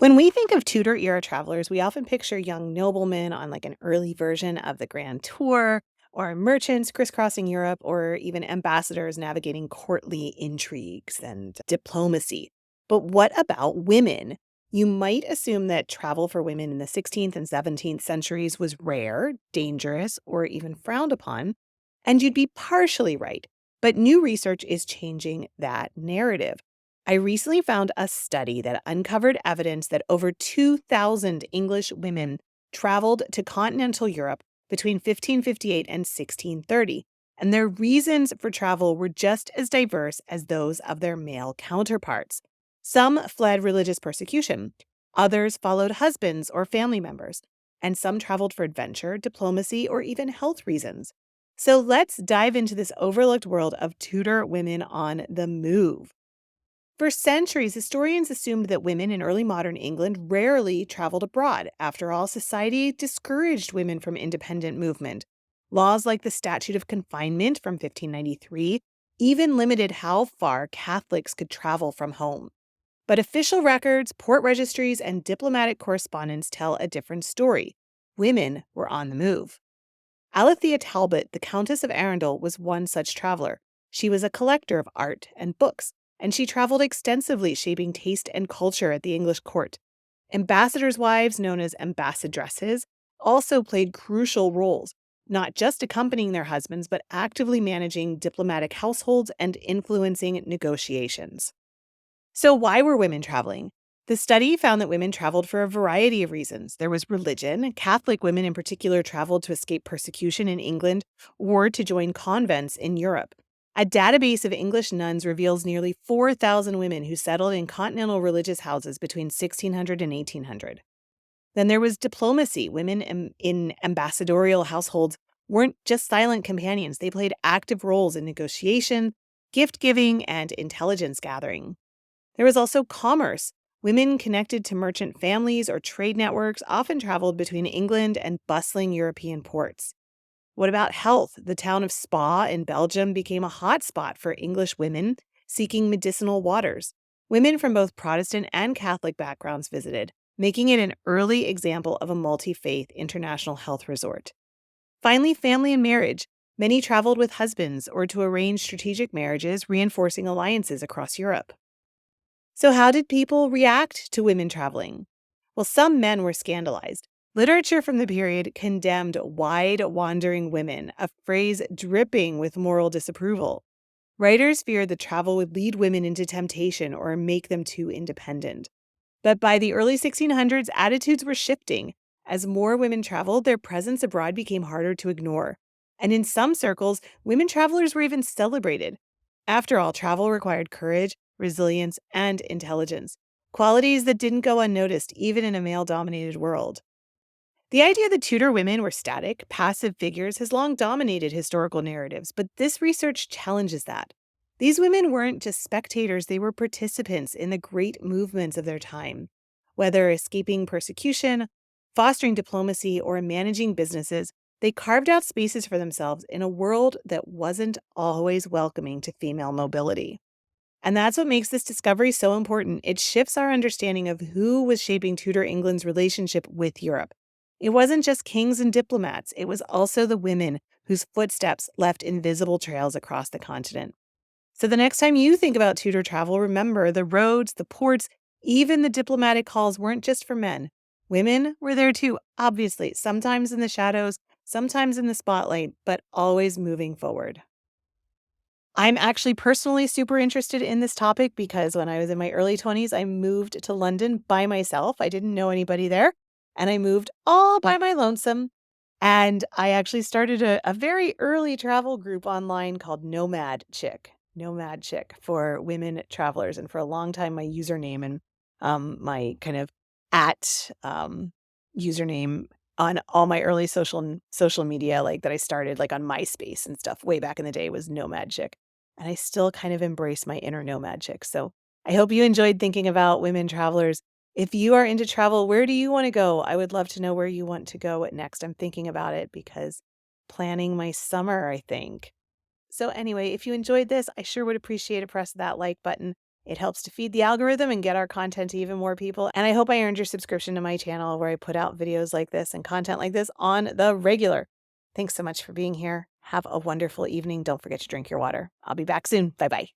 When we think of Tudor era travelers, we often picture young noblemen on like an early version of the Grand Tour, or merchants crisscrossing Europe, or even ambassadors navigating courtly intrigues and diplomacy. But what about women? You might assume that travel for women in the 16th and 17th centuries was rare, dangerous, or even frowned upon. And you'd be partially right. But new research is changing that narrative. I recently found a study that uncovered evidence that over 2,000 English women traveled to continental Europe between 1558 and 1630, and their reasons for travel were just as diverse as those of their male counterparts. Some fled religious persecution, others followed husbands or family members, and some traveled for adventure, diplomacy, or even health reasons. So let's dive into this overlooked world of Tudor women on the move. For centuries, historians assumed that women in early modern England rarely traveled abroad. After all, society discouraged women from independent movement. Laws like the Statute of Confinement from 1593 even limited how far Catholics could travel from home. But official records, port registries, and diplomatic correspondence tell a different story. Women were on the move. Alethea Talbot, the Countess of Arundel, was one such traveler. She was a collector of art and books, and she traveled extensively, shaping taste and culture at the English court. Ambassadors' wives, known as ambassadresses, also played crucial roles, not just accompanying their husbands, but actively managing diplomatic households and influencing negotiations. So, why were women traveling? The study found that women traveled for a variety of reasons. There was religion. Catholic women, in particular, traveled to escape persecution in England or to join convents in Europe. A database of English nuns reveals nearly 4,000 women who settled in continental religious houses between 1600 and 1800. Then there was diplomacy. Women in ambassadorial households weren't just silent companions, they played active roles in negotiation, gift giving, and intelligence gathering. There was also commerce. Women connected to merchant families or trade networks often traveled between England and bustling European ports. What about health? The town of Spa in Belgium became a hotspot for English women seeking medicinal waters. Women from both Protestant and Catholic backgrounds visited, making it an early example of a multi-faith international health resort. Finally, family and marriage. Many traveled with husbands or to arrange strategic marriages, reinforcing alliances across Europe. So, how did people react to women traveling? Well, some men were scandalized. Literature from the period condemned wide wandering women, a phrase dripping with moral disapproval. Writers feared that travel would lead women into temptation or make them too independent. But by the early 1600s, attitudes were shifting. As more women traveled, their presence abroad became harder to ignore. And in some circles, women travelers were even celebrated. After all, travel required courage, resilience, and intelligence, qualities that didn't go unnoticed even in a male-dominated world. The idea that Tudor women were static, passive figures has long dominated historical narratives, but this research challenges that. These women weren't just spectators, they were participants in the great movements of their time. Whether escaping persecution, fostering diplomacy, or managing businesses, they carved out spaces for themselves in a world that wasn't always welcoming to female mobility. And that's what makes this discovery so important. It shifts our understanding of who was shaping Tudor England's relationship with Europe. It wasn't just kings and diplomats, it was also the women whose footsteps left invisible trails across the continent. So the next time you think about Tudor travel, remember the roads, the ports, even the diplomatic halls weren't just for men. Women were there too, obviously, sometimes in the shadows, sometimes in the spotlight, but always moving forward. I'm actually personally super interested in this topic because when I was in my early 20s, I moved to London by myself. I didn't know anybody there, and I moved all by my lonesome. And I actually started a very early travel group online called Nomad Chick for women travelers. And for a long time, my username and my kind of at username on all my early social media, like that I started like on MySpace and stuff way back in the day, was Nomad Chick. And I still kind of embrace my inner nomad chick. So I hope you enjoyed thinking about women travelers. If you are into travel, where do you want to go? I would love to know where you want to go next. I'm thinking about it because planning my summer, I think. So anyway, if you enjoyed this, I sure would appreciate a press of that like button. It helps to feed the algorithm and get our content to even more people. And I hope I earned your subscription to my channel where I put out videos like this and content like this on the regular. Thanks so much for being here. Have a wonderful evening. Don't forget to drink your water. I'll be back soon. Bye bye.